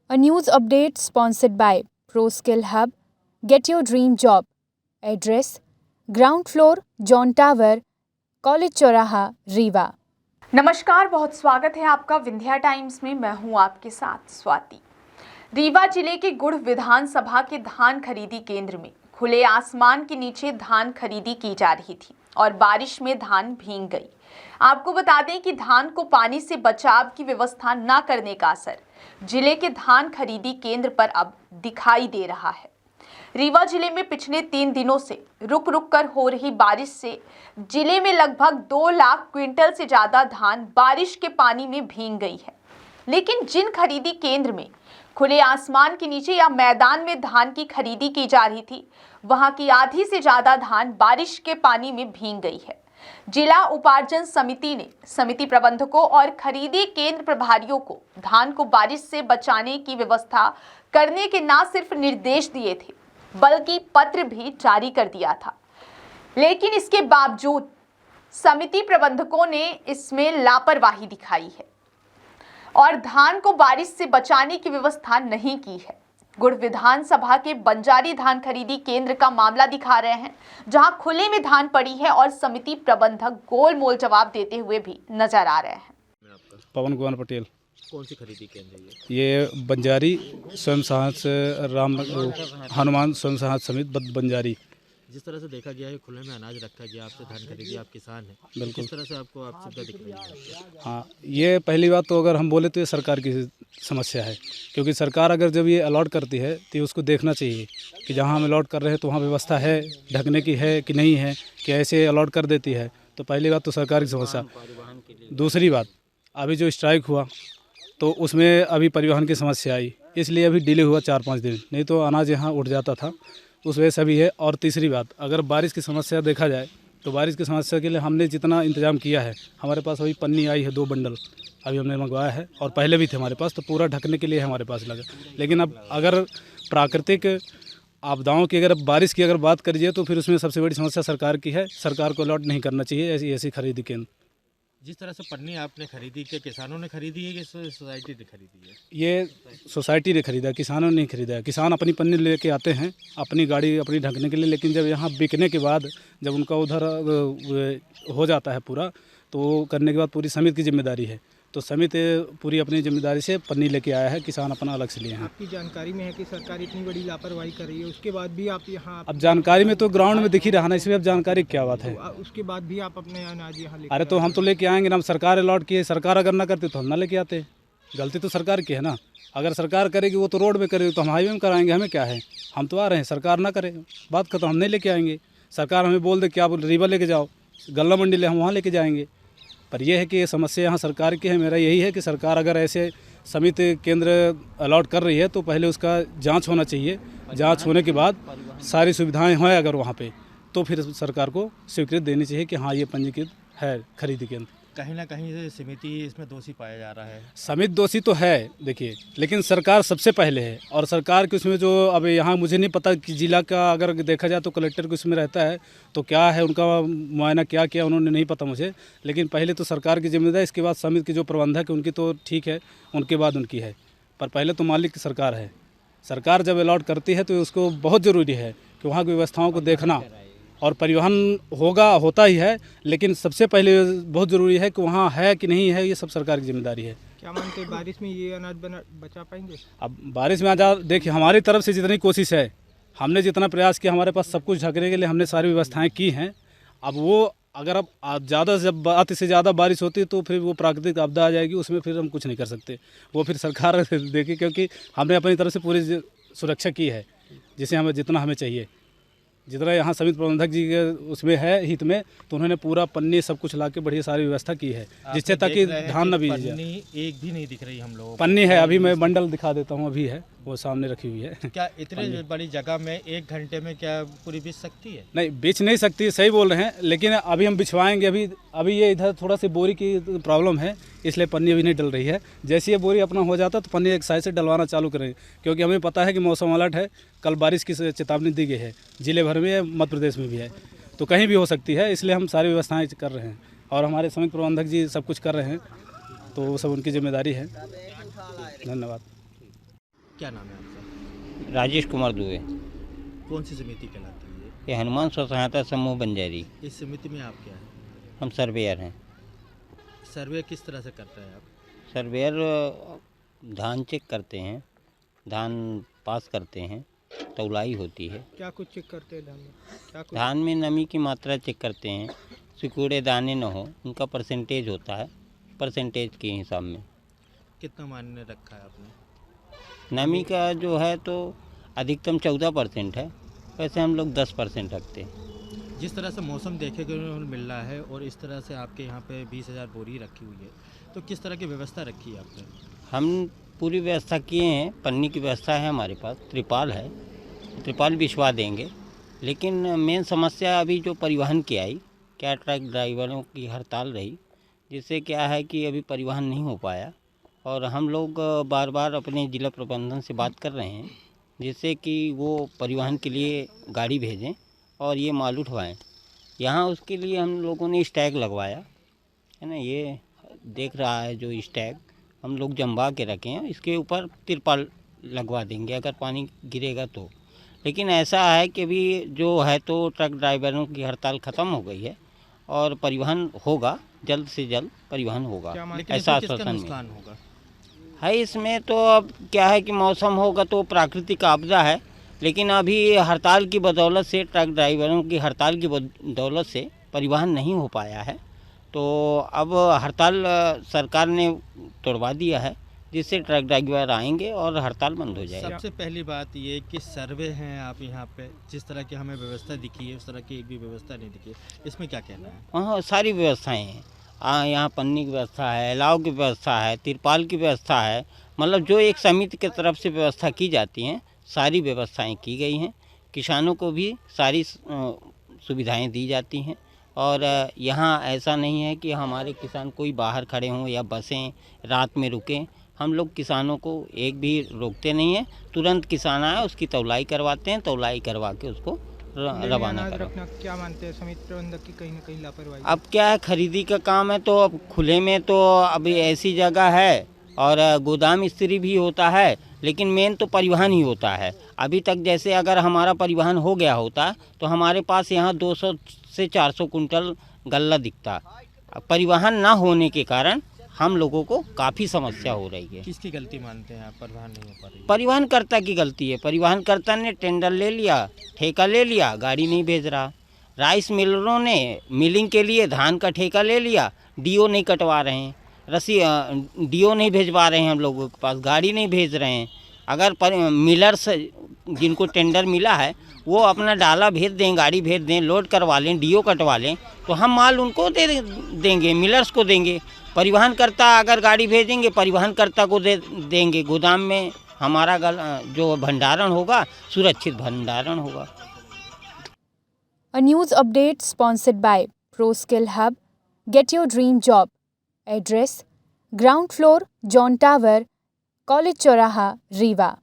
A news update sponsored by ProSkill Hub. Get your dream job. Address: Ground floor, John Tower, college चौराहा, रीवा। नमस्कार, बहुत स्वागत है आपका विंध्या टाइम्स में। मैं हूं आपके साथ स्वाति। रीवा जिले के गुड़ विधानसभा के धान खरीदी केंद्र में खुले आसमान के नीचे धान खरीदी की जा रही थी और बारिश में धान भीग गई। आपको बता दें कि धान को पानी से बचाव की व्यवस्था न करने का असर जिले के धान खरीदी केंद्र पर अब दिखाई दे रहा है। रीवा जिले में पिछले 3 दिनों से रुक रुक कर हो रही बारिश से जिले में लगभग 2 लाख क्विंटल से ज्यादा धान बारिश के पानी में भीग गई है। लेकिन जिन खरीदी केंद्र में खुले आसमान के नीचे या मैदान में धान की खरीदी की जा रही थी, वहां की आधी से ज्यादा धान बारिश के पानी में भीग गई है। जिला उपार्जन समिति ने समिति प्रबंधकों और खरीदी केंद्र प्रभारियों को धान को बारिश से बचाने की व्यवस्था करने के न सिर्फ निर्देश दिए थे, बल्कि पत्र भी जारी कर दिया था। लेकिन इसके बावजूद समिति प्रबंधकों ने इसमें लापरवाही दिखाई है और धान को बारिश से बचाने की व्यवस्था नहीं की है। गुड़ विधानसभा के बंजारी धान खरीदी केंद्र का मामला दिखा रहे हैं, जहां खुले में धान पड़ी है और समिति प्रबंधक गोलमोल जवाब देते हुए भी नजर आ रहे हैं। पवन कुमार पटेल। कौन सी खरीदी केंद्र है ये बंजारी स्वयं सहायता हनुमान स्वयं सहायता समिति बंजारी। जिस तरह से देखा गया है खुले में अनाज रखा गया, आपसे धान खरीदी, आप किसान हैं, बिल्कुल। किस तरह से आपको आप सुविधा दिख रही है? हाँ, ये पहली बात तो अगर हम बोले तो ये सरकार की समस्या है, क्योंकि सरकार अगर जब ये अलॉट करती है तो ये उसको देखना चाहिए कि जहाँ हम अलॉट कर रहे हैं तो वहाँ व्यवस्था है ढकने की है कि नहीं है, कि ऐसे अलॉट कर देती है। तो पहली बात तो सरकार की समस्या। दूसरी बात, अभी जो स्ट्राइक हुआ तो उसमें अभी परिवहन की समस्या आई, इसलिए अभी डिले हुआ 4-5 दिन, नहीं तो अनाज यहाँ उठ जाता था, उस वजह से भी है। और तीसरी बात, अगर बारिश की समस्या देखा जाए तो बारिश की समस्या के लिए हमने जितना इंतजाम किया है, हमारे पास अभी पन्नी आई है 2 बंडल अभी हमने मंगवाया है, और पहले भी थे हमारे पास, तो पूरा ढकने के लिए हमारे पास लगा। लेकिन अब अगर प्राकृतिक आपदाओं की अगर बारिश की अगर बात करिए तो फिर उसमें सबसे बड़ी समस्या सरकार की है। सरकार को अलॉट नहीं करना चाहिए ऐसी खरीदी केंद्र। जिस तरह से पन्नी आपने खरीदी, क्या किसानों ने खरीदी है कि सोसाइटी ने खरीदी है? ये सोसाइटी ने खरीदा, किसानों ने नहीं खरीदा है। किसान अपनी पन्नी लेके आते हैं अपनी गाड़ी अपनी ढकने के लिए, लेकिन जब यहाँ बिकने के बाद जब उनका उधर हो जाता है पूरा, तो करने के बाद पूरी समिति की जिम्मेदारी है। तो समिति पूरी अपनी जिम्मेदारी से पन्नी लेके आया है, किसान अपना अलग से लिए हैं। आपकी जानकारी में है कि सरकार इतनी बड़ी लापरवाही कर रही है, उसके बाद भी आप यहाँ? अब जानकारी में तो ग्राउंड में दिख ही रहा ना, इसमें अब जानकारी क्या बात है? उसके बाद भी आप अपने अनाज यहाँ लेके? अरे तो हम तो लेके आएंगे ना, सरकार अलॉट की है, सरकार अगर ना करती तो हम ना लेके आते। गलती तो सरकार की है ना। अगर सरकार करेगी वो तो रोड में करेगी, तो हम हाईवे में कराएंगे, हमें क्या है, हम तो आ रहे हैं, सरकार ना करे बात खत्म, हम नहीं लेके आएंगे। सरकार हमें बोल दे कि आप रीवा लेके जाओ, गल्ला मंडी ले, हम वहाँ लेके जाएंगे। पर यह है कि ये समस्या यहाँ सरकार की है। मेरा यही है कि सरकार अगर ऐसे समिति केंद्र अलॉट कर रही है तो पहले उसका जांच होना चाहिए। जांच होने के बाद सारी सुविधाएं हैं अगर वहाँ पे, तो फिर सरकार को स्वीकृति देनी चाहिए कि हाँ ये पंजीकृत है खरीदी केंद्र। कहीं ना कहीं से समिति इसमें दोषी पाया जा रहा है। समिति दोषी तो है देखिए, लेकिन सरकार सबसे पहले है, और सरकार के उसमें जो अब यहाँ मुझे नहीं पता कि जिला का अगर देखा जाए तो कलेक्टर के उसमें रहता है, तो क्या है उनका मुआयना क्या किया उन्होंने नहीं पता मुझे। लेकिन पहले तो सरकार की जिम्मेदारी, इसके बाद समिति की जो प्रबंधक है उनकी तो ठीक है, उनके बाद उनकी है, पर पहले तो मालिक की सरकार है। सरकार जब अलॉट करती है तो उसको बहुत ज़रूरी है कि वहाँ की व्यवस्थाओं को देखना, और परिवहन होता ही है, लेकिन सबसे पहले बहुत ज़रूरी है कि वहाँ है कि नहीं है, ये सब सरकार की जिम्मेदारी है। क्या मानते हैं बारिश में ये अनाज बचा पाएंगे? अब बारिश में देखिए, हमारी तरफ से जितनी कोशिश है, हमने जितना प्रयास किया, हमारे पास सब कुछ ढकने के लिए हमने सारी व्यवस्थाएं की हैं। अब वो अगर अब ज़्यादा जब अति से ज़्यादा बारिश होती है तो फिर वो प्राकृतिक आपदा आ जाएगी, उसमें फिर हम कुछ नहीं कर सकते, वो फिर सरकार देखी, क्योंकि हमने अपनी तरफ से पूरी सुरक्षा की है, जिसे हमें जितना हमें चाहिए, जितना यहाँ समिति प्रबंधक जी के उसमें है हित में, तो उन्होंने पूरा पन्नी सब कुछ ला के बढ़िया सारी व्यवस्था की है, जिससे ताकि धान न बीज जाए। पन्नी एक भी नहीं दिख रही हम लोगों को। पन्नी है, अभी मैं बंडल दिखा देता हूँ, अभी है वो सामने रखी हुई है। क्या इतनी बड़ी जगह में 1 घंटे में क्या पूरी बिछ सकती है? नहीं, बिछ नहीं सकती, सही बोल रहे हैं, लेकिन अभी हम बिछवाएंगे। अभी ये इधर थोड़ा सी बोरी की प्रॉब्लम है, इसलिए पन्नी अभी नहीं डल रही है। जैसे ये बोरी अपना हो जाता तो पन्नी एक साइड से डलवाना चालू करेंगे, क्योंकि हमें पता है कि मौसम अलर्ट है, कल बारिश की चेतावनी दी गई है, जिले भर में, मध्य प्रदेश में भी है, तो कहीं भी हो सकती है, इसलिए हम सारी व्यवस्थाएं कर रहे हैं और हमारे समिति प्रबंधक जी सब कुछ कर रहे हैं, तो वो सब उनकी जिम्मेदारी है। धन्यवाद। क्या नाम है आपका? राजेश कुमार दुबे। कौन सी समिति कहलाती है? ये हनुमान स्व सहायता समूह बंजारी। इस समिति में आप क्या है? हम सर्वेयर हैं। सर्वे किस तरह से करते हैं आप? सर्वेयर धान चेक करते हैं, धान पास करते हैं, तौलाई होती है। क्या कुछ चेक करते हैं धान में? क्या कुछ? धान में नमी की मात्रा चेक करते हैं, सिकुड़े दाने न हो, उनका परसेंटेज होता है, परसेंटेज के हिसाब में। कितना मायने रखा है आपने? नमी का जो है तो अधिकतम 14% है, वैसे हम लोग 10% रखते हैं। जिस तरह से मौसम देखे को मिल रहा है और इस तरह से आपके यहाँ पे 20,000 बोरी रखी हुई है, तो किस तरह की व्यवस्था रखी है आपने? हम पूरी व्यवस्था किए हैं, पन्नी की व्यवस्था है हमारे पास, त्रिपाल है, त्रिपाल बिछवा देंगे। लेकिन मेन समस्या अभी जो परिवहन की आई, क्या ट्रक ड्राइवरों की हड़ताल रही, जिससे क्या है कि अभी परिवहन नहीं हो पाया। और हम लोग बार बार अपने जिला प्रबंधन से बात कर रहे हैं, जिससे कि वो परिवहन के लिए गाड़ी भेजें और ये माल उठवाएं। यहाँ उसके लिए हम लोगों ने स्टैग लगवाया है ना, ये देख रहा है जो स्टैग हम लोग जमवा के रखे हैं, इसके ऊपर तिरपाल लगवा देंगे अगर पानी गिरेगा तो। लेकिन ऐसा है कि अभी जो है तो ट्रक ड्राइवरों की हड़ताल ख़त्म हो गई है और परिवहन होगा, जल्द से जल्द परिवहन होगा, लेकिन ऐसा इसमें किसका आश्वासन मिला नुकसान होगा? है। इसमें तो अब क्या है कि मौसम होगा तो प्राकृतिक आपदा है, लेकिन अभी हड़ताल की बदौलत से, ट्रक ड्राइवरों की हड़ताल की बदौलत से परिवहन नहीं हो पाया है। तो अब हड़ताल सरकार ने तोड़वा दिया है, जिससे ट्रक ड्राइवर आएंगे और हड़ताल बंद हो जाएगी। सबसे पहली बात ये कि सर्वे हैं आप यहाँ पे, जिस तरह की हमें व्यवस्था दिखी है उस तरह की एक भी व्यवस्था नहीं दिखी है, इसमें क्या कहना है? वहाँ सारी व्यवस्थाएं हैं, यहाँ पन्नी की व्यवस्था है, अलाव की व्यवस्था है, तिरपाल की व्यवस्था है, मतलब जो एक समिति की तरफ से व्यवस्था की जाती हैं, सारी व्यवस्थाएं की गई हैं। किसानों को भी सारी सुविधाएं दी जाती हैं। और यहाँ ऐसा नहीं है कि हमारे किसान कोई बाहर खड़े हों या बसें रात में रुकें। हम लोग किसानों को एक भी रोकते नहीं हैं, तुरंत किसान आए उसकी तौलाई करवाते हैं, तौलाई करवा के उसको रवाना अनाज करवाते रखना क्या मानते हैं समिति प्रबंधक की कहीं ना कहीं लापरवाही? अब क्या है, खरीदी का काम है तो अब खुले में तो अभी ऐसी जगह है और गोदाम स्त्री भी होता है, लेकिन मेन तो परिवहन ही होता है। अभी तक जैसे अगर हमारा परिवहन हो गया होता तो हमारे पास यहाँ 200 से 400 कुंटल गल्ला दिखता। परिवहन ना होने के कारण हम लोगों को काफ़ी समस्या हो रही है। किसकी गलती मानते हैं आप? परिवहन नहीं हो पा रही है? परिवहनकर्ता की गलती है। परिवहनकर्ता ने टेंडर ले लिया, ठेका ले लिया, गाड़ी नहीं भेज रहा। राइस मिलरों ने मिलिंग के लिए धान का ठेका ले लिया, डीओ नहीं कटवा रहे हैं, डीओ नहीं भेजवा रहे हैं, हम लोगों के पास गाड़ी नहीं भेज रहे हैं। अगर मिलर्स जिनको टेंडर मिला है वो अपना डाला भेज दें, गाड़ी भेज दें, लोड करवा लें, डीओ कटवा लें, तो हम माल उनको दे देंगे, मिलर्स को देंगे। परिवहनकर्ता अगर गाड़ी भेजेंगे, परिवहनकर्ता को दे देंगे, गोदाम में हमारा जो भंडारण होगा, सुरक्षित भंडारण होगा। A news update sponsored by ProSkill Hub. Get your dream job. Address: Ground floor, John Tower, College Choraha, Rewa.